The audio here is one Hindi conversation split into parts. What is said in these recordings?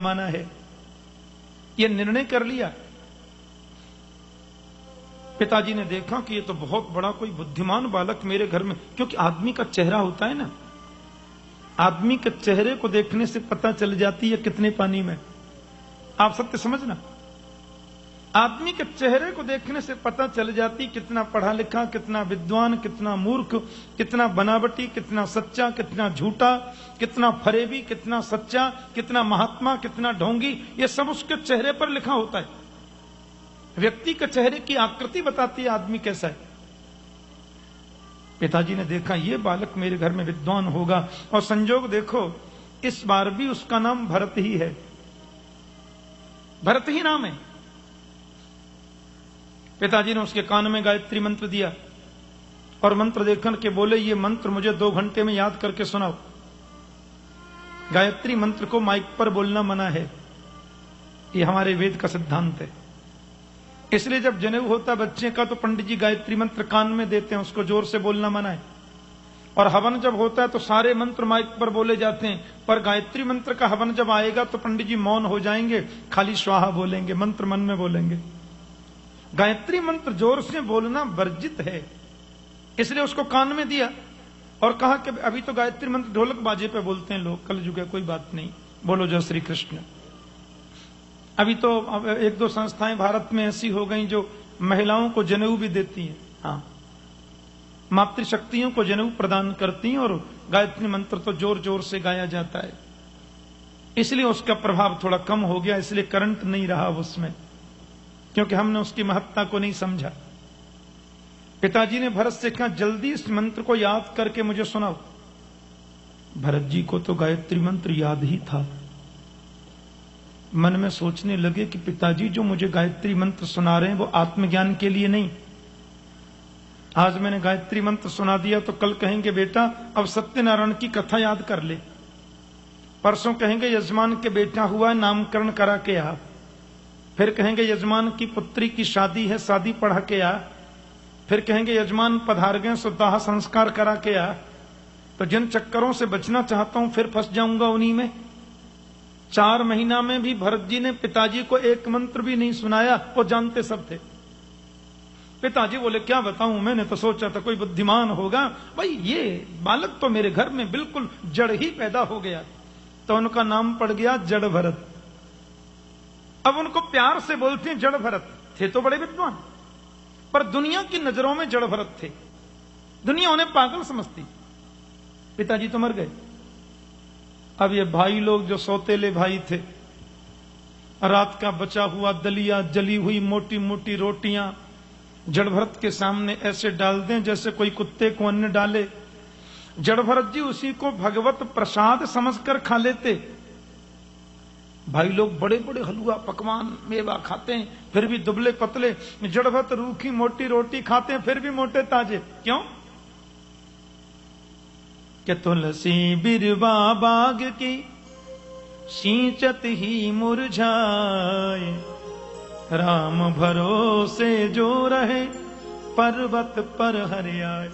माना है, ये निर्णय कर लिया। पिताजी ने देखा कि ये तो बहुत बड़ा कोई बुद्धिमान बालक मेरे घर में, क्योंकि आदमी का चेहरा होता है ना, आदमी के चेहरे को देखने से पता चल जाती है कितने पानी में। आप सत्य समझना, आदमी के चेहरे को देखने से पता चल जाती कितना पढ़ा लिखा, कितना विद्वान, कितना मूर्ख, कितना बनावटी, कितना सच्चा, कितना झूठा, कितना फरेबी, कितना सच्चा, कितना महात्मा, कितना ढोंगी, ये सब उसके चेहरे पर लिखा होता है। व्यक्ति के चेहरे की आकृति बताती है आदमी कैसा है। पिताजी ने देखा ये बालक मेरे घर में विद्वान होगा, और संजोग देखो इस बार भी उसका नाम भरत ही है, भरत ही नाम है। पिताजी ने उसके कान में गायत्री मंत्र दिया और मंत्र देखकर के बोले ये मंत्र मुझे 2 घंटे में याद करके सुनाओ। गायत्री मंत्र को माइक पर बोलना मना है, ये हमारे वेद का सिद्धांत है। इसलिए जब जनेऊ होता बच्चे का तो पंडित जी गायत्री मंत्र कान में देते हैं, उसको जोर से बोलना मना है। और हवन जब होता है तो सारे मंत्र माइक पर बोले जाते हैं, पर गायत्री मंत्र का हवन जब आएगा तो पंडित जी मौन हो जाएंगे, खाली स्वाहा बोलेंगे, मंत्र मन में बोलेंगे। गायत्री मंत्र जोर से बोलना वर्जित है, इसलिए उसको कान में दिया और कहा कि अभी तो गायत्री मंत्र ढोलक बाजे पे बोलते हैं लोग, कल युग है कोई बात नहीं, बोलो जय श्री कृष्ण। अभी तो 1-2 संस्थाएं भारत में ऐसी हो गई जो महिलाओं को जनेऊ भी देती हैं, हाँ, मातृशक्तियों को जनेऊ प्रदान करती हैं और गायत्री मंत्र तो जोर जोर से गाया जाता है, इसलिए उसका प्रभाव थोड़ा कम हो गया, इसलिए करंट नहीं रहा उसमें, क्योंकि हमने उसकी महत्ता को नहीं समझा। पिताजी ने भरत से कहा जल्दी इस मंत्र को याद करके मुझे सुनाओ। भरत जी को तो गायत्री मंत्र याद ही था। मन में सोचने लगे कि पिताजी जो मुझे गायत्री मंत्र सुना रहे हैं वो आत्मज्ञान के लिए नहीं, आज मैंने गायत्री मंत्र सुना दिया तो कल कहेंगे बेटा अब सत्यनारायण की कथा याद कर ले, परसों कहेंगे यजमान के बेटा हुआ नामकरण करा के आ, फिर कहेंगे यजमान की पुत्री की शादी है शादी पढ़ा के आ, फिर कहेंगे यजमान पधार गए सो दाह संस्कार करा के आ। तो जिन चक्करों से बचना चाहता हूं फिर फंस जाऊंगा उन्हीं में। 4 महीना में भी भरत जी ने पिताजी को एक मंत्र भी नहीं सुनाया, वो जानते सब थे। पिताजी बोले क्या बताऊं, मैंने तो सोचा था कोई बुद्धिमान होगा, भाई ये बालक तो मेरे घर में बिल्कुल जड़ ही पैदा हो गया। तो उनका नाम पड़ गया जड़ भरत। अब उनको प्यार से बोलते हैं जड़ भरत। थे तो बड़े विद्वान, पर दुनिया की नजरों में जड़ भरत थे, दुनिया उन्हें पागल समझती। पिताजी तो मर गए। अब ये भाई लोग जो सौतेले भाई थे, रात का बचा हुआ दलिया, जली हुई मोटी मोटी रोटियां जड़ भरत के सामने ऐसे डाल दें जैसे कोई कुत्ते को अन्न डाले। जड़ भरत जी उसी को भगवत प्रसाद समझकर खा लेते। भाई लोग बड़े बड़े हलवा पकवान मेवा खाते हैं, फिर भी दुबले पतले। जड़ भरत रूखी मोटी रोटी खाते हैं, फिर भी मोटे ताजे। क्यों? कि तुलसी बिरवा बाग की सींचत ही मुरझाए, राम भरोसे जो रहे पर्वत पर हरियाए।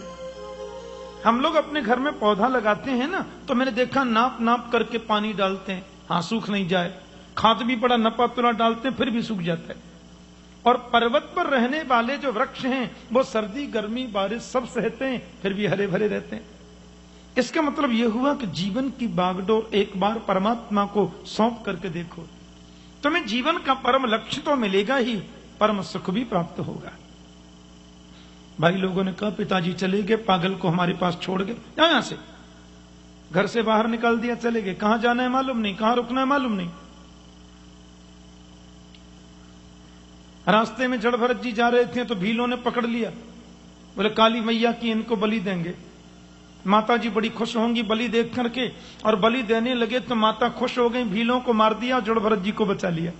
हम लोग अपने घर में पौधा लगाते हैं ना, तो मैंने देखा नाप नाप करके पानी डालते हैं, हाँ सूख नहीं जाए। खाद भी बड़ा नपा तुला डालते हैं, फिर भी सूख जाता है। और पर्वत पर रहने वाले जो वृक्ष हैं वो सर्दी गर्मी बारिश सब सहते हैं, फिर भी हरे भरे रहते हैं। इसका मतलब यह हुआ कि जीवन की बागडोर एक बार परमात्मा को सौंप करके देखो, तुम्हें जीवन का परम लक्ष्य तो मिलेगा ही, परम सुख भी प्राप्त होगा। भाई लोगों ने कहा पिताजी चले गए, पागल को हमारे पास छोड़ गए, यहां से घर से बाहर निकाल दिया, चले गए। कहां जाना है मालूम नहीं, कहां रुकना है मालूम नहीं। रास्ते में जड़ भरत जी जा रहे थे तो भीलों ने पकड़ लिया, बोले काली मैया की इनको बलि देंगे। माता जी बड़ी खुश होंगी बलि देख करके, और बलि देने लगे तो माता खुश हो गई, भीलों को मार दिया, जड़ भरत जी को बचा लिया।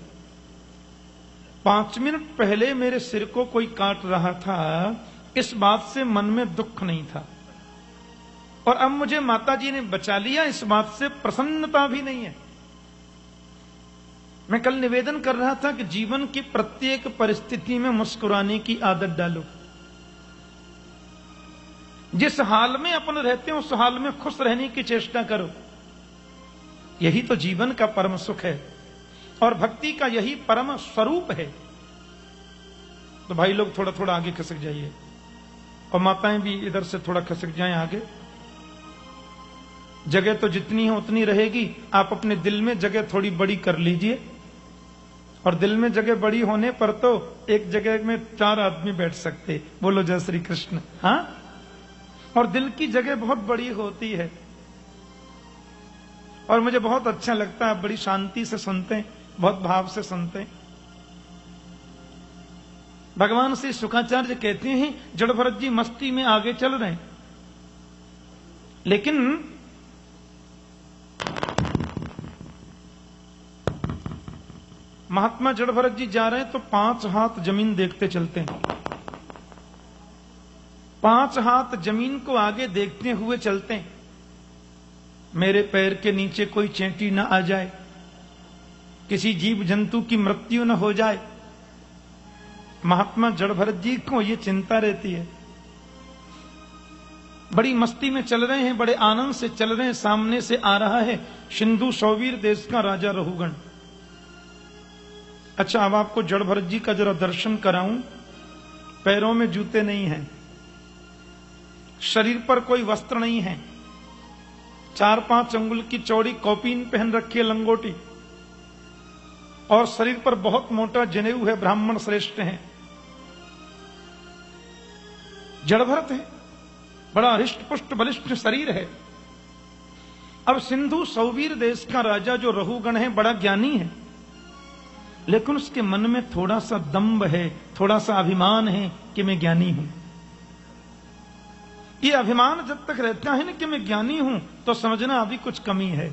5 मिनट पहले मेरे सिर को कोई काट रहा था, इस बात से मन में दुख नहीं था, और अब मुझे माता जी ने बचा लिया, इस बात से प्रसन्नता भी नहीं है। मैं कल निवेदन कर रहा था कि जीवन की प्रत्येक परिस्थिति में मुस्कुराने की आदत डालो। जिस हाल में अपन रहते हैं उस हाल में खुश रहने की चेष्टा करो, यही तो जीवन का परम सुख है। और भक्ति का यही परम स्वरूप है। तो भाई लोग थोड़ा थोड़ा आगे खिसक जाइए, और माताएं भी इधर से थोड़ा खिसक जाएं आगे। जगह तो जितनी है उतनी रहेगी, आप अपने दिल में जगह थोड़ी बड़ी कर लीजिए। और दिल में जगह बड़ी होने पर तो एक जगह में 4 आदमी बैठ सकते। बोलो जय श्री कृष्ण। हाँ, और दिल की जगह बहुत बड़ी होती है। और मुझे बहुत अच्छा लगता है, बड़ी शांति से सुनते हैं, बहुत भाव से सुनते हैं। भगवान श्री शुकाचार्य कहते हैं जड़ भरत जी मस्ती में आगे चल रहे हैं, लेकिन महात्मा जड़ भरत जी जा रहे हैं तो 5 हाथ जमीन देखते चलते हैं। 5 हाथ जमीन को आगे देखते हुए चलते हैं, मेरे पैर के नीचे कोई चेंटी न आ जाए, किसी जीव जंतु की मृत्यु न हो जाए। महात्मा जड़ भरत जी को ये चिंता रहती है। बड़ी मस्ती में चल रहे हैं, बड़े आनंद से चल रहे हैं। सामने से आ रहा है सिंधु सौवीर देश का राजा रहुगण। अच्छा, अब आपको जड़ भरत जी का जरा दर्शन कराऊं। पैरों में जूते नहीं हैं, शरीर पर कोई वस्त्र नहीं है, 4-5 अंगुल की चौड़ी कौपीन पहन रखी है, लंगोटी, और शरीर पर बहुत मोटा जनेऊ है, ब्राह्मण श्रेष्ठ हैं। जड़ भरत है, बड़ा हृष्ट पुष्ट बलिष्ठ शरीर है। अब सिंधु सौवीर देश का राजा जो रहुगण है बड़ा ज्ञानी है, लेकिन उसके मन में थोड़ा सा दंभ है, थोड़ा सा अभिमान है कि मैं ज्ञानी हूं। ये अभिमान जब तक रहता है ना कि मैं ज्ञानी हूं, तो समझना अभी कुछ कमी है।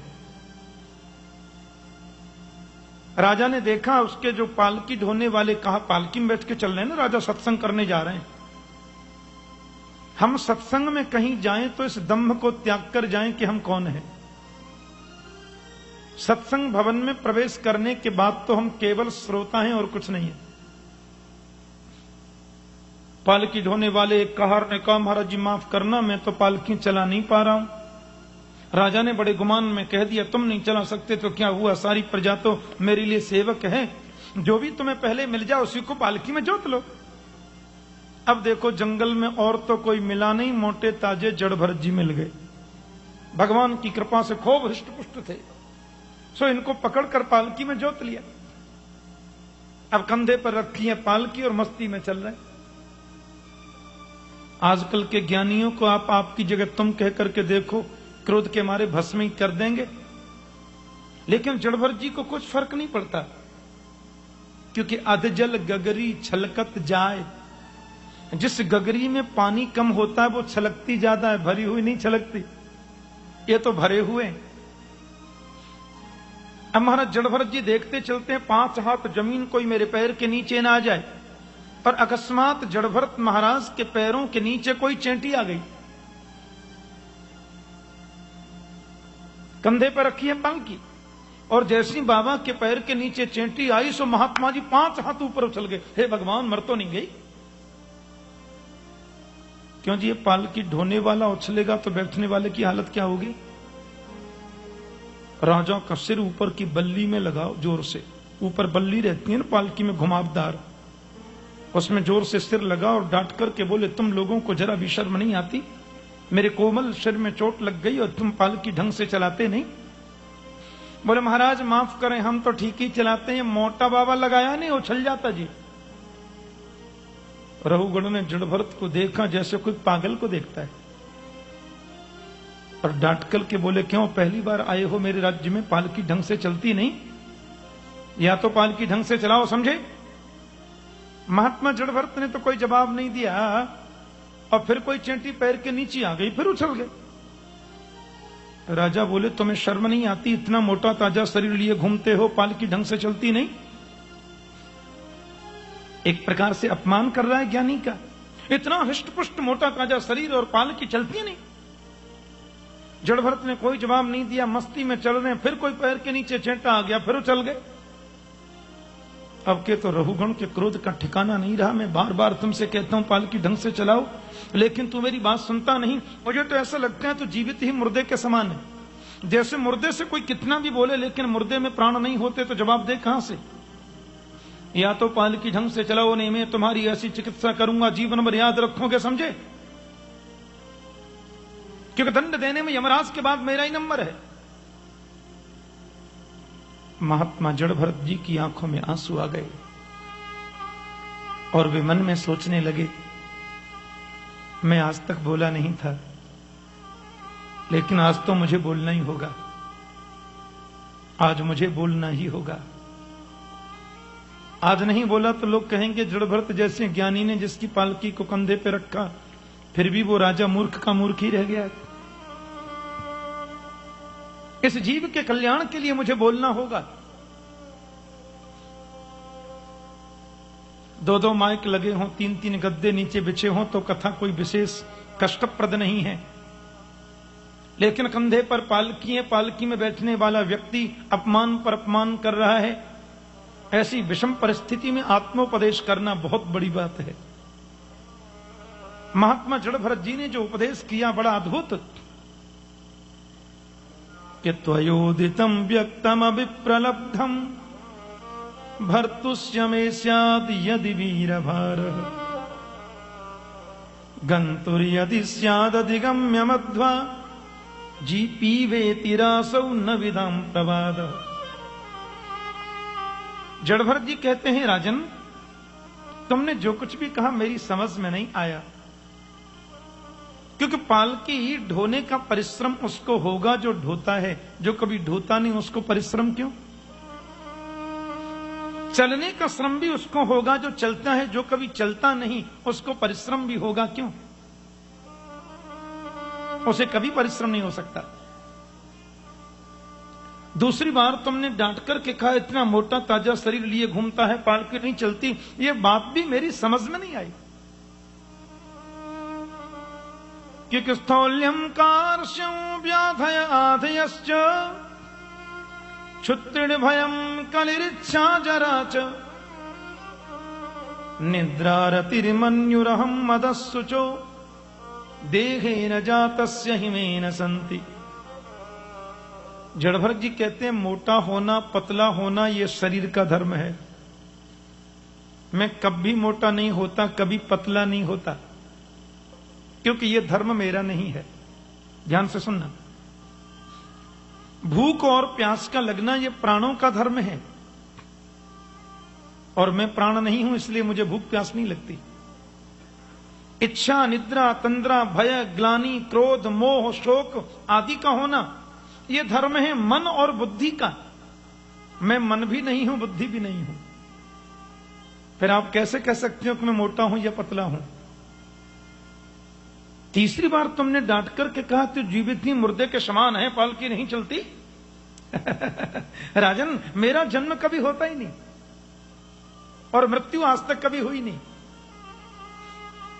राजा ने देखा, उसके जो पालकी ढोने वाले कहा पालकी में बैठ के चल रहे हैं ना राजा, सत्संग करने जा रहे हैं। हम सत्संग में कहीं जाएं तो इस दंभ को त्याग कर जाएं कि हम कौन हैं। सत्संग भवन में प्रवेश करने के बाद तो हम केवल श्रोता हैं और कुछ नहीं है। पालकी ढोने वाले एक कहार ने कहा महाराज जी माफ करना, मैं तो पालकी चला नहीं पा रहा हूं। राजा ने बड़े गुमान में कह दिया तुम नहीं चला सकते तो क्या हुआ, सारी प्रजा तो मेरे लिए सेवक है, जो भी तुम्हें पहले मिल जाए उसी को पालकी में जोत लो। अब देखो जंगल में और तो कोई मिला नहीं, मोटे ताजे जड़ भरत जी मिल गए। भगवान की कृपा से खूब हृष्ट पुष्ट थे, सो इनको पकड़कर पालकी में जोत लिया। अब कंधे पर रखी है पालकी और मस्ती में चल रहे। आजकल के ज्ञानियों को आप आपकी जगह तुम कह करके देखो, क्रोध के मारे भस्म ही कर देंगे। लेकिन जड़ भरत जी को कुछ फर्क नहीं पड़ता, क्योंकि अधजल गगरी छलकत जाए। जिस गगरी में पानी कम होता है वो छलकती ज्यादा है, भरी हुई नहीं छलकती। ये तो भरे हुए। अब महाराज जड़ भरत जी देखते चलते हैं, 5 हाथ जमीन कोई मेरे पैर के नीचे ना आ जाए। पर अकस्मात जड़ भरत महाराज के पैरों के नीचे कोई चेंटी आ गई। कंधे पर रखी है पालकी, और जैसी बाबा के पैर के नीचे चेंटी आई सो महात्मा जी 5 हाथ ऊपर उछल गए। हे भगवान, मर तो नहीं गई? क्यों जी, ये पालकी ढोने वाला उछलेगा तो बैठने वाले की हालत क्या होगी? राजा का सिर ऊपर की बल्ली में लगाओ जोर से। ऊपर बल्ली रहती है ना पालकी में घुमावदार, उसमें जोर से सिर लगाओ और डांट करके बोले तुम लोगों को जरा भी शर्म नहीं आती? मेरे कोमल सिर में चोट लग गई और तुम पालकी ढंग से चलाते नहीं। बोले महाराज माफ करें, हम तो ठीक ही चलाते हैं, मोटा बाबा लगाया नहीं उछल जाता जी। रहुगण ने जड़ भरत को देखा जैसे कोई पागल को देखता है, और डांट कर के बोले क्यों पहली बार आए हो मेरे राज्य में, पालकी ढंग से चलती नहीं? या तो पालकी ढंग से चलाओ, समझे? महात्मा जड़ भरत ने तो कोई जवाब नहीं दिया, और फिर कोई चेंटी पैर के नीचे आ गई, फिर उछल गए। राजा बोले तुम्हें शर्म नहीं आती? इतना मोटा ताजा शरीर लिए घूमते हो, पालकी ढंग से चलती नहीं? एक प्रकार से अपमान कर रहा है ज्ञानी का। इतना हृष्ट पुष्ट मोटा ताजा शरीर और पालकी चलती नहीं। जड़ भरत ने कोई जवाब नहीं दिया, मस्ती में चल रहे हैं। फिर कोई पैर के नीचे चेंटा आ गया, फिर उछल गए। अब के तो रहुगण के क्रोध का ठिकाना नहीं रहा। मैं बार बार तुमसे कहता हूं पालकी ढंग से चलाओ, लेकिन तू मेरी बात सुनता नहीं। मुझे तो ऐसा लगता है तो जीवित ही मुर्दे के समान है। जैसे मुर्दे से कोई कितना भी बोले लेकिन मुर्दे में प्राण नहीं होते तो जवाब दे कहां से? या तो पालकी ढंग से चलाओ, नहीं मैं तुम्हारी ऐसी चिकित्सा करूंगा जीवन भर याद रखोगे, समझे? क्योंकि दंड देने में यमराज के बाद मेरा ही नंबर है। महात्मा जड़ भरत जी की आंखों में आंसू आ गए और वे मन में सोचने लगे, मैं आज तक बोला नहीं था लेकिन आज तो मुझे बोलना ही होगा, आज मुझे बोलना ही होगा। आज नहीं बोला तो लोग कहेंगे जड़ भरत जैसे ज्ञानी ने जिसकी पालकी को कंधे पे रखा फिर भी वो राजा मूर्ख का मूर्ख ही रह गया। इस जीव के कल्याण के लिए मुझे बोलना होगा। दो दो माइक लगे हों, तीन तीन गद्दे नीचे बिछे हों तो कथा कोई विशेष कष्टप्रद नहीं है, लेकिन कंधे पर पालकी है, पालकी में बैठने वाला व्यक्ति अपमान पर अपमान कर रहा है। ऐसी विषम परिस्थिति में आत्मोपदेश करना बहुत बड़ी बात है। महात्मा जड़ भरत जी ने जो उपदेश किया बड़ा अद्भुत, कि त्वयोदितम व्यक्तम अभिप्रलब्धम भर्तुष्य में स्यात् यदि वीरभार गंतुर्यदि स्यादधिगम्य मध्वा जी पीवेति रासौ न विदाम प्रवाद। जड़ भरत जी कहते हैं, राजन तुमने जो कुछ भी कहा मेरी समझ में नहीं आया, क्योंकि पालकी ढोने का परिश्रम उसको होगा जो ढोता है, जो कभी ढोता नहीं उसको परिश्रम क्यों? चलने का श्रम भी उसको होगा जो चलता है, जो कभी चलता नहीं उसको परिश्रम भी होगा क्यों? उसे कभी परिश्रम नहीं हो सकता। दूसरी बार तुमने डांट करके कहा इतना मोटा ताजा शरीर लिए घूमता है, पालकी नहीं चलती, ये बात भी मेरी समझ में नहीं आई। कि स्थौल्यम कार्श्यं व्याधय आधयश्च क्षुत्रिण भयम कलिरिच्छा जरा च निद्रारतिर्मन्युरहं मदस्सुचो देहेन जातस्य हिमेन संति। जड़ भरत जी कहते हैं, मोटा होना पतला होना ये शरीर का धर्म है। मैं कभी मोटा नहीं होता, कभी पतला नहीं होता, क्योंकि ये धर्म मेरा नहीं है। ध्यान से सुनना, भूख और प्यास का लगना ये प्राणों का धर्म है, और मैं प्राण नहीं हूं इसलिए मुझे भूख प्यास नहीं लगती। इच्छा, निद्रा, तंद्रा, भय, ग्लानि, क्रोध, मोह, शोक आदि का होना ये धर्म है मन और बुद्धि का। मैं मन भी नहीं हूं, बुद्धि भी नहीं हूं, फिर आप कैसे कह सकते हो कि मैं मोटा हूं या पतला हूं? तीसरी बार तुमने डांट करके कहा तो जीवित ही मुर्दे के समान है, पालकी नहीं चलती। राजन मेरा जन्म कभी होता ही नहीं और मृत्यु आज तक कभी हुई नहीं,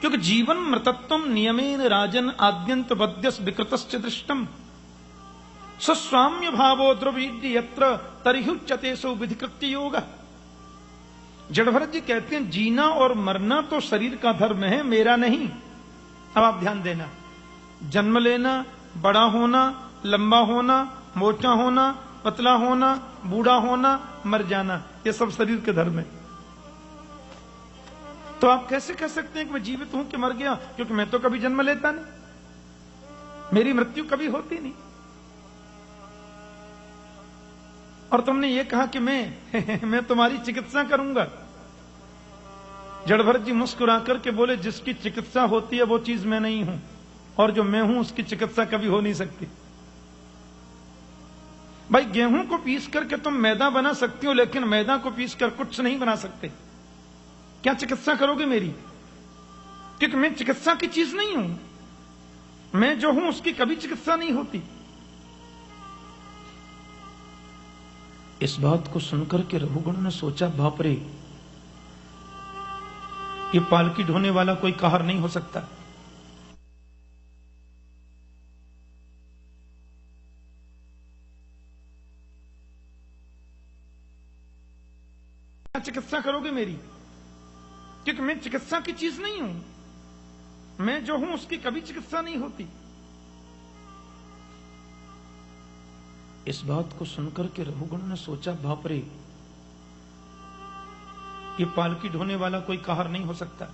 क्योंकि जीवन मृतत्वम नियमेन राजन आद्यंत बद्यस विकृतश्च दृष्टम स्वस्वाम्य भावो द्रवीड्य यत्र तरिहुच्यते सो विधिकृत्य योग। जड़ भरत जी कहते हैं, जीना और मरना तो शरीर का धर्म है, मेरा नहीं। अब आप ध्यान देना, जन्म लेना, बड़ा होना, लंबा होना, मोटा होना, पतला होना, बूढ़ा होना, मर जाना, ये सब शरीर के धर्म है। तो आप कैसे कह सकते हैं कि मैं जीवित हूं कि मर गया? क्योंकि मैं तो कभी जन्म लेता नहीं, मेरी मृत्यु कभी होती नहीं। और तुमने ये कहा कि मैं तुम्हारी चिकित्सा करूंगा। जड़ भरत जी मुस्कुरा करके बोले, जिसकी चिकित्सा होती है वो चीज मैं नहीं हूं, और जो मैं हूं उसकी चिकित्सा कभी हो नहीं सकती। भाई गेहूं को पीस करके तुम मैदा बना सकती हो, लेकिन मैदा को पीस कर कुछ नहीं बना सकते। क्या चिकित्सा करोगे मेरी? क्योंकि मैं चिकित्सा की चीज नहीं हूं, मैं जो हूं उसकी कभी चिकित्सा नहीं होती। इस बात को सुनकर के रघुगण ने सोचा, बाप रे, ये पालकी ढोने वाला कोई कहर नहीं हो सकता। क्या चिकित्सा करोगे मेरी? क्योंकि मैं चिकित्सा की चीज नहीं हूं, मैं जो हूं उसकी कभी चिकित्सा नहीं होती। इस बात को सुनकर के रघुगण ने सोचा, बाप रे, ये पालकी ढोने वाला कोई कहर नहीं हो सकता,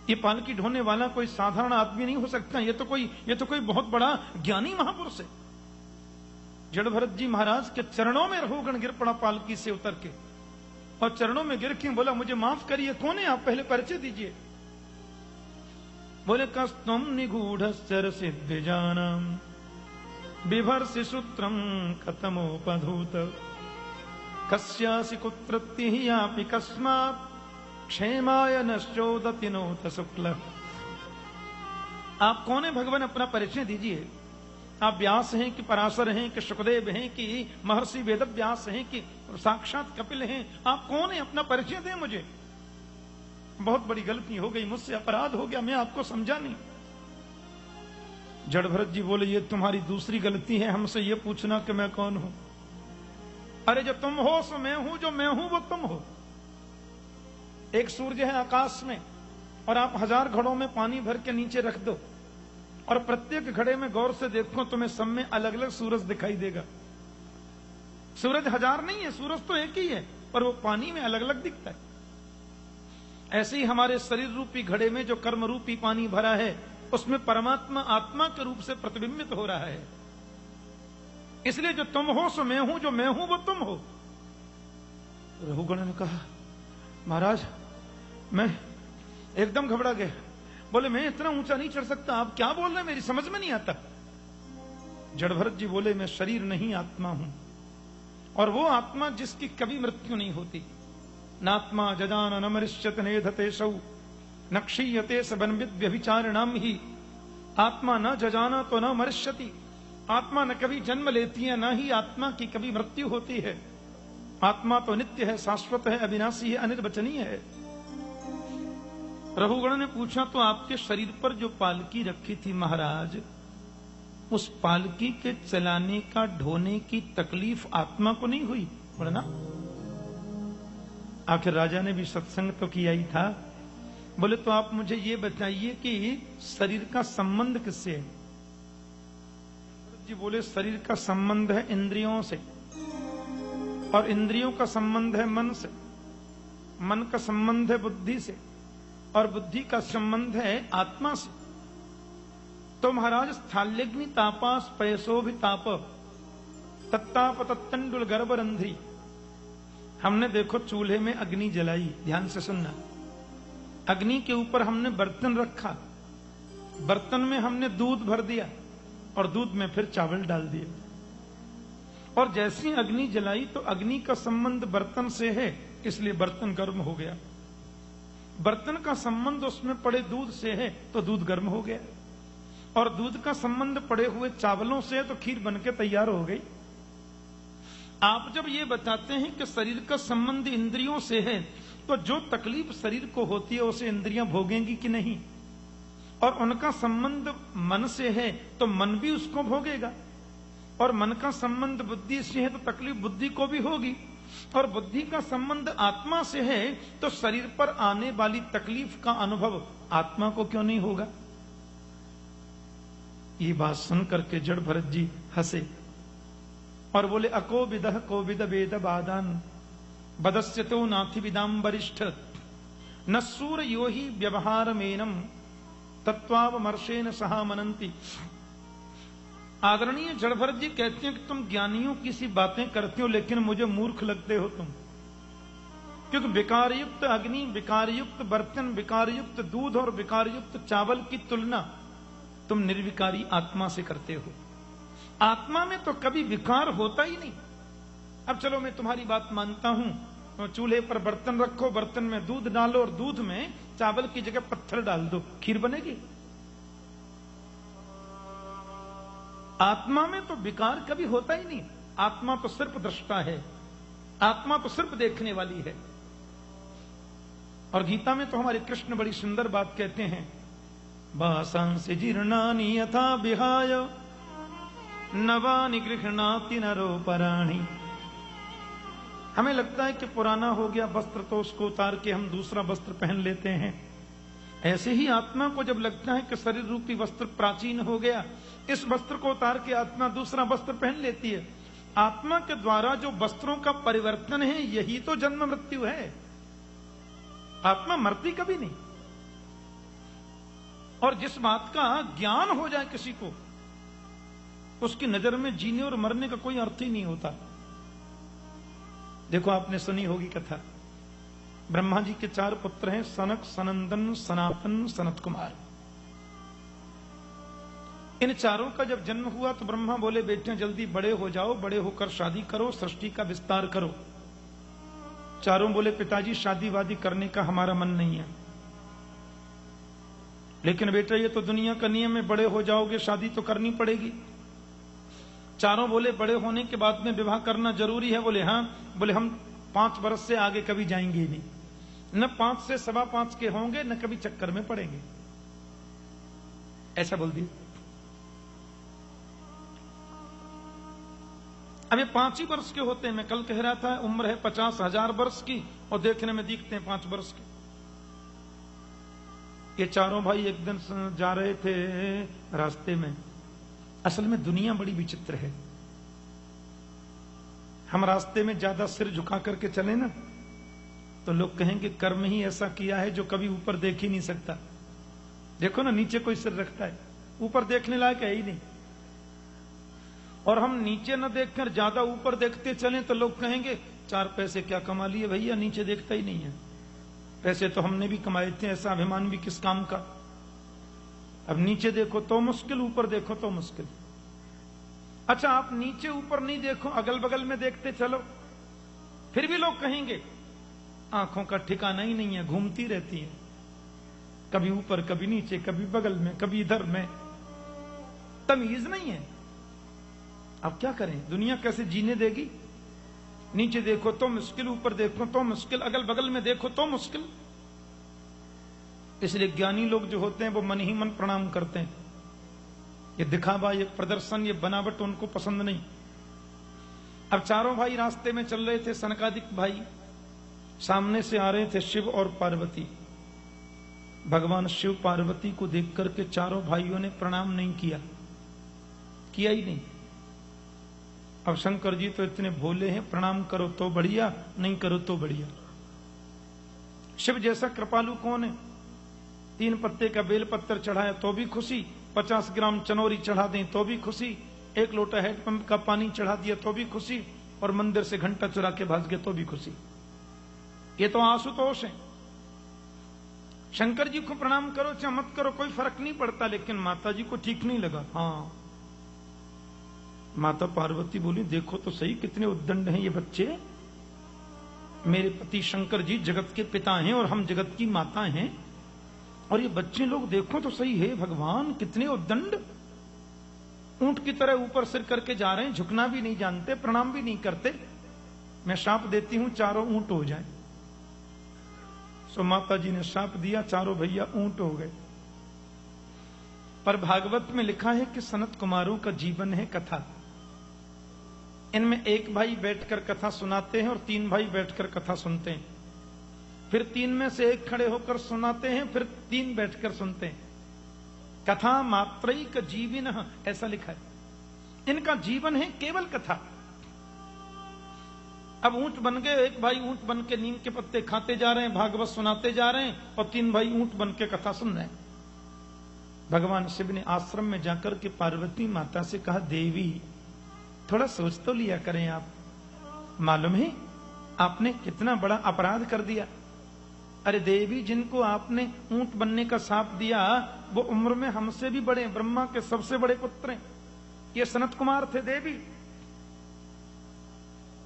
ये पालकी ढोने वाला कोई साधारण आदमी नहीं हो सकता, ये तो कोई बहुत बड़ा ज्ञानी महापुरुष है। जड़ भरत जी महाराज के चरणों में रघुगण गिर पड़ा पालकी से उतर के, और चरणों में गिर के बोला, मुझे माफ करिए, कौन है आप, पहले परिचय दीजिए। बोले, कस्तुम निगूढ़श्चर सिद्ध जानम बिभर्षि सूत्रम कथमोपधूत कस्यासि कुत्रत्यपि कस्मात् क्षेमाय नश्चोदति नोत शुक्ल। आप कौन है भगवान, अपना परिचय दीजिए। आप व्यास हैं कि पराशर हैं कि सुखदेव हैं कि महर्षि वेदव्यास हैं कि साक्षात कपिल हैं, आप कौन है, अपना परिचय दें मुझे। बहुत बड़ी गलती हो गई मुझसे, अपराध हो गया, मैं आपको समझा नहीं। जड़ भरत जी बोले, ये तुम्हारी दूसरी गलती है, हमसे ये पूछना कि मैं कौन हूं। अरे जो तुम हो सो मैं हूं, जो मैं हूं वो तुम हो। एक सूर्य है आकाश में, और आप 1000 घड़ों में पानी भर के नीचे रख दो, और प्रत्येक घड़े में गौर से देखो, तुम्हें सब में अलग अलग सूरज दिखाई देगा। सूरज 1000 नहीं है, सूरज तो एक ही है, पर वो पानी में अलग अलग दिखता है। ऐसे ही हमारे शरीर रूपी घड़े में जो कर्म रूपी पानी भरा है, उसमें परमात्मा आत्मा के रूप से प्रतिबिंबित हो रहा है। इसलिए जो तुम हो सो मैं हूं, जो मैं हूं वो तुम हो। रघुगण ने कहा, महाराज मैं एकदम घबरा गया। बोले, मैं इतना ऊंचा नहीं चढ़ सकता, आप क्या बोल रहे हैं, मेरी समझ में नहीं आता। जड़ भरत जी बोले, मैं शरीर नहीं आत्मा हूं, और वो आत्मा जिसकी कभी मृत्यु नहीं होती। नात्मा जजान न मरिष्यत नेधते सौ न क्षीयते सबन्वित व्यभिचारिणाम ही। आत्मा न जजाना तो न मरिष्यति, आत्मा न कभी जन्म लेती है, न ही आत्मा की कभी मृत्यु होती है। आत्मा तो नित्य है, शाश्वत है, अविनाशी है, अनिर्वचनीय है। रघुगण ने पूछा, तो आपके शरीर पर जो पालकी रखी थी महाराज, उस पालकी के चलाने का, ढोने की तकलीफ आत्मा को नहीं हुई? बोला ना, आखिर राजा ने भी सत्संग तो किया ही था। बोले, तो आप मुझे ये बताइए कि शरीर का संबंध किससे है? जी बोले, शरीर का संबंध है इंद्रियों से, और इंद्रियों का संबंध है मन से, मन का संबंध है बुद्धि से, और बुद्धि का संबंध है आत्मा से। तो महाराज, स्थाल्यग्नि तापास पयसोभि ताप तत्ताप तत्तंडुल गर्भरंध्री। हमने देखो चूल्हे में अग्नि जलाई, ध्यान से सुनना। अग्नि के ऊपर हमने बर्तन रखा, बर्तन में हमने दूध भर दिया, और दूध में फिर चावल डाल दिए, और जैसी अग्नि जलाई तो अग्नि का संबंध बर्तन से है, इसलिए बर्तन गर्म हो गया। बर्तन का संबंध उसमें पड़े दूध से है, तो दूध गर्म हो गया, और दूध का संबंध पड़े हुए चावलों से है, तो खीर बनके तैयार हो गई। आप जब ये बताते हैं कि शरीर का संबंध इंद्रियों से है, तो जो तकलीफ शरीर को होती है उसे इंद्रियां भोगेंगी कि नहीं? और उनका संबंध मन से है, तो मन भी उसको भोगेगा, और मन का संबंध बुद्धि से है, तो तकलीफ बुद्धि को भी होगी, और बुद्धि का संबंध आत्मा से है, तो शरीर पर आने वाली तकलीफ का अनुभव आत्मा को क्यों नहीं होगा? ये बात सुनकर के जड़ भरत जी हंसे और बोले, अकोविदः कोविद वेद बादान बदस्यतो नाथि विदाम वरिष्ठ न सूर यो ही व्यवहार मेनम तत्वावमर्शेन सहा मनंती। आदरणीय जड़ भरत जी कहते हैं कि तुम ज्ञानियों की सी बातें करते हो, लेकिन मुझे मूर्ख लगते हो तुम, क्योंकि विकारयुक्त अग्नि, विकारयुक्त बर्तन, विकारयुक्त दूध और विकारयुक्त चावल की तुलना तुम निर्विकारी आत्मा से करते हो। आत्मा में तो कभी विकार होता ही नहीं। अब चलो मैं तुम्हारी बात मानता हूं, तो चूल्हे पर बर्तन रखो, बर्तन में दूध डालो, और दूध में चावल की जगह पत्थर डाल दो, खीर बनेगी। आत्मा में तो विकार कभी होता ही नहीं। आत्मा तो सिर्फ दृष्टा है, आत्मा तो सिर्फ देखने वाली है। और गीता में तो हमारे कृष्ण बड़ी सुंदर बात कहते हैं, वासांसि जीर्णानि यथा विहाय नवानि गृह्णाति नरो पराणि। हमें लगता है कि पुराना हो गया वस्त्र, तो उसको उतार के हम दूसरा वस्त्र पहन लेते हैं, ऐसे ही आत्मा को जब लगता है कि शरीर रूपी वस्त्र प्राचीन हो गया, इस वस्त्र को उतार के आत्मा दूसरा वस्त्र पहन लेती है। आत्मा के द्वारा जो वस्त्रों का परिवर्तन है, यही तो जन्म मृत्यु है। आत्मा मरती कभी नहीं। और जिस बात का ज्ञान हो जाए किसी को, उसकी नजर में जीने और मरने का कोई अर्थ ही नहीं होता। देखो, आपने सुनी होगी कथा, ब्रह्मा जी के 4 पुत्र हैं, सनक, सनंदन, सनातन, सनत कुमार। इन चारों का जब जन्म हुआ तो ब्रह्मा बोले, बेटे जल्दी बड़े हो जाओ, बड़े होकर शादी करो, सृष्टि का विस्तार करो। चारों बोले, पिताजी शादी वादी करने का हमारा मन नहीं है। लेकिन बेटा ये तो दुनिया का नियम है, बड़े हो जाओगे शादी तो करनी पड़ेगी। चारों बोले, बड़े होने के बाद में विवाह करना जरूरी है। बोले हाँ। बोले हम 5 वर्ष से आगे कभी जाएंगे नहीं, न 5 से 5.25 के होंगे, न कभी चक्कर में पड़ेंगे। ऐसा बोल दिया। अब ये 5 ही वर्ष के होते हैं। मैं कल कह रहा था उम्र है 50,000 वर्ष की और देखने में दिखते हैं 5 वर्ष के। ये चारों भाई एक दिन जा रहे थे रास्ते में। असल में दुनिया बड़ी विचित्र है। हम रास्ते में ज्यादा सिर झुका करके चले ना, तो लोग कहेंगे कर्म ही ऐसा किया है जो कभी ऊपर देख ही नहीं सकता। देखो ना, नीचे कोई सिर रखता है, ऊपर देखने लायक है ही नहीं। और हम नीचे न देखकर ज्यादा ऊपर देखते चलें तो लोग कहेंगे 4 पैसे क्या कमा लिए भैया, नीचे देखता ही नहीं है। पैसे तो हमने भी कमाए थे, ऐसा अभिमान भी किस काम का। अब नीचे देखो तो मुश्किल, ऊपर देखो तो मुश्किल। अच्छा, आप नीचे ऊपर नहीं देखो, अगल बगल में देखते चलो, फिर भी लोग कहेंगे आंखों का ठिकाना ही नहीं है, घूमती रहती है, कभी ऊपर कभी नीचे, कभी बगल में कभी इधर में, तमीज नहीं है। अब क्या करें, दुनिया कैसे जीने देगी। नीचे देखो तो मुश्किल, ऊपर देखो तो मुश्किल, अगल बगल में देखो तो मुश्किल। इसलिए ज्ञानी लोग जो होते हैं वो मन ही मन प्रणाम करते हैं। ये दिखावा, ये प्रदर्शन, ये बनावट उनको पसंद नहीं। अब चारों भाई रास्ते में चल रहे थे। सनकादिक भाई सामने से आ रहे थे शिव और पार्वती। भगवान शिव पार्वती को देख करके चारों भाइयों ने प्रणाम नहीं किया ही नहीं। अब शंकर जी तो इतने भोले हैं, प्रणाम करो तो बढ़िया, नहीं करो तो बढ़िया। शिव जैसा कृपालु कौन है। 3 पत्ते का बेलपत्र चढ़ाया तो भी खुशी, 50 ग्राम चनौरी चढ़ा दें तो भी खुशी, 1 लोटा हैंडपंप का पानी चढ़ा दिया तो भी खुशी, और मंदिर से घंटा चुरा के भाग गए तो भी खुशी। ये तो आशुतोष है। शंकर जी को प्रणाम करो चाहे मत करो कोई फर्क नहीं पड़ता, लेकिन माता जी को ठीक नहीं लगा। हाँ, माता पार्वती बोली, देखो तो सही कितने उद्दंड हैं ये बच्चे। मेरे पति शंकर जी जगत के पिता हैं और हम जगत की माता हैं, और ये बच्चे लोग देखो तो सही है भगवान, कितने उद्दंड, ऊंट की तरह ऊपर सिर करके जा रहे हैं, झुकना भी नहीं जानते, प्रणाम भी नहीं करते। मैं शाप देती हूं चारों ऊंट हो जाएं। सो माता जी ने शाप दिया, चारों भैया ऊंट हो गए। पर भागवत में लिखा है कि सनत कुमारों का जीवन है कथा। इनमें एक भाई बैठकर कथा सुनाते हैं और 3 भाई बैठकर कथा सुनते हैं। फिर 3 में से एक खड़े होकर सुनाते हैं, फिर 3 बैठकर सुनते हैं। कथा मात्रैक जीविन, ऐसा लिखा है। इनका जीवन है केवल कथा। अब ऊंट बन गए, एक भाई ऊंट बन के नीम के पत्ते खाते जा रहे हैं, भागवत सुनाते जा रहे हैं, और 3 भाई ऊंट बन के कथा सुन रहे हैं। भगवान शिव ने आश्रम में जाकर के पार्वती माता से कहा, देवी थोड़ा सोच तो लिया करें आप, मालूम है आपने कितना बड़ा अपराध कर दिया। अरे देवी, जिनको आपने ऊंट बनने का शाप दिया वो उम्र में हमसे भी बड़े, ब्रह्मा के सबसे बड़े पुत्र हैं, ये सनत कुमार थे देवी।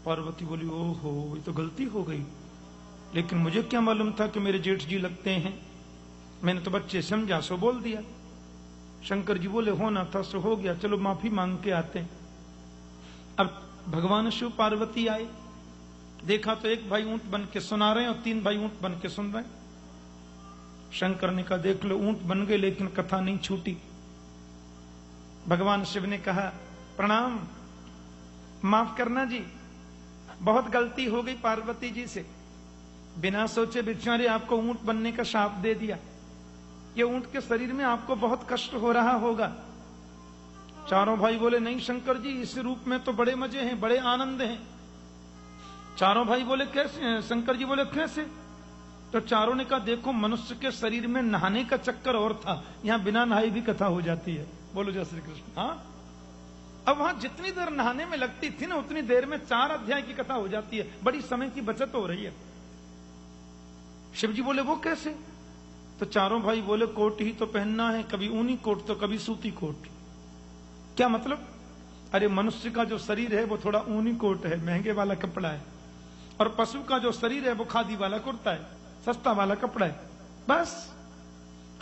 पार्वती बोली, ओहो ये तो गलती हो गई, लेकिन मुझे क्या मालूम था कि मेरे जेठ जी लगते हैं, मैंने तो बच्चे समझा सो बोल दिया। शंकर जी बोले, होना था सो हो गया, चलो माफी मांग के आते हैं। अब भगवान शिव पार्वती आए, देखा तो एक भाई ऊंट बन के सुना रहे हैं और 3 भाई ऊंट बन के सुन रहे हैं। शंकर ने कहा, देख लो ऊंट बन गए लेकिन कथा नहीं छूटी। भगवान शिव ने कहा, प्रणाम, माफ करना जी, बहुत गलती हो गई पार्वती जी से, बिना सोचे बिचारे आपको ऊंट बनने का शाप दे दिया। ये ऊंट के शरीर में आपको बहुत कष्ट हो रहा होगा। चारों भाई बोले नहीं शंकर जी, इस रूप में तो बड़े मजे हैं, बड़े आनंद हैं। चारों भाई बोले कैसे? शंकर जी बोले कैसे? तो चारों ने कहा देखो, मनुष्य के शरीर में नहाने का चक्कर और था, यहां बिना नहाए भी कथा हो जाती है। बोलो जय श्री कृष्ण। हाँ, अब वहां जितनी देर नहाने में लगती थी ना, उतनी देर में 4 अध्याय की कथा हो जाती है। बड़ी समय की बचत हो रही है। शिव जी बोले वो कैसे? तो चारों भाई बोले कोट ही तो पहनना है, कभी ऊनी कोट तो कभी सूती कोट। क्या मतलब? अरे मनुष्य का जो शरीर है वो थोड़ा ऊनी कोट है, महंगे वाला कपड़ा है, और पशु का जो शरीर है वो खादी वाला कुर्ता है, सस्ता वाला कपड़ा है। बस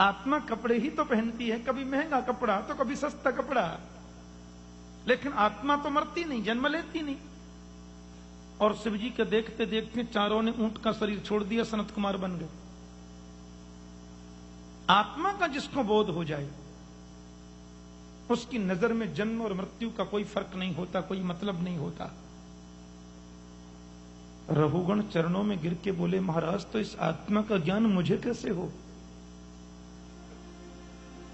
आत्मा कपड़े ही तो पहनती है, कभी महंगा कपड़ा तो कभी सस्ता कपड़ा, लेकिन आत्मा तो मरती नहीं, जन्म लेती नहीं। और शिव जी के देखते देखते चारों ने ऊंट का शरीर छोड़ दिया, सनत कुमार बन गए। आत्मा का जिसको बोध हो जाए उसकी नजर में जन्म और मृत्यु का कोई फर्क नहीं होता, कोई मतलब नहीं होता। रघुगण चरणों में गिर के बोले महाराज, तो इस आत्मा का ज्ञान मुझे कैसे हो?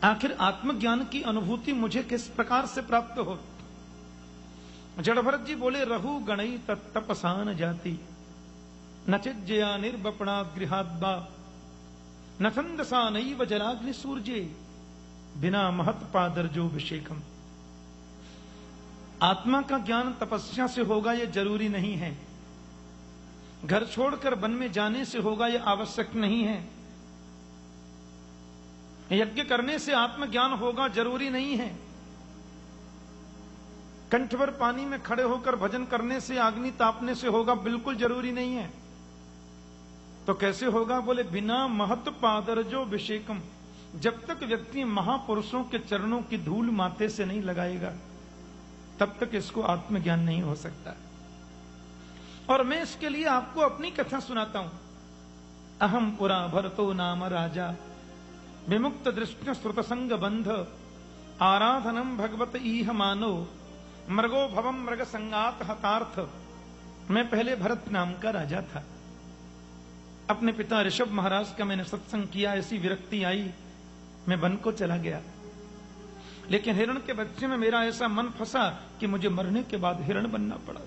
आखिर आत्मज्ञान की अनुभूति मुझे किस प्रकार से प्राप्त हो? जड़भरत जी बोले रघु गणई तत्तपसान जाति नचिज्जया निर्वपणा गृहाद्वा न छंदसा नैव जलाग्नि सूर्ये बिना महत पादर जो विषेकम। आत्मा का ज्ञान तपस्या से होगा ये जरूरी नहीं है, घर छोड़कर वन में जाने से होगा ये आवश्यक नहीं है, यज्ञ करने से आत्मज्ञान होगा जरूरी नहीं है, कंठभर पानी में खड़े होकर भजन करने से, अग्नि तापने से होगा बिल्कुल जरूरी नहीं है। तो कैसे होगा? बोले बिना महत पादर जो विषेकम। जब तक व्यक्ति महापुरुषों के चरणों की धूल माथे से नहीं लगाएगा तब तक इसको आत्मज्ञान नहीं हो सकता। और मैं इसके लिए आपको अपनी कथा सुनाता हूं। अहम पुरा भरतो नाम राजा विमुक्त दृष्टि श्रुत संग बंध आराधनम भगवत ईह मानो मृगो भवम मृग संगात हतार्थ। मैं पहले भरत नाम का राजा था, अपने पिता ऋषभ महाराज का मैंने सत्संग किया, ऐसी विरक्ति आई, मैं वन को चला गया। लेकिन हिरण के बच्चे में मेरा ऐसा मन फंसा कि मुझे मरने के बाद हिरण बनना पड़ा।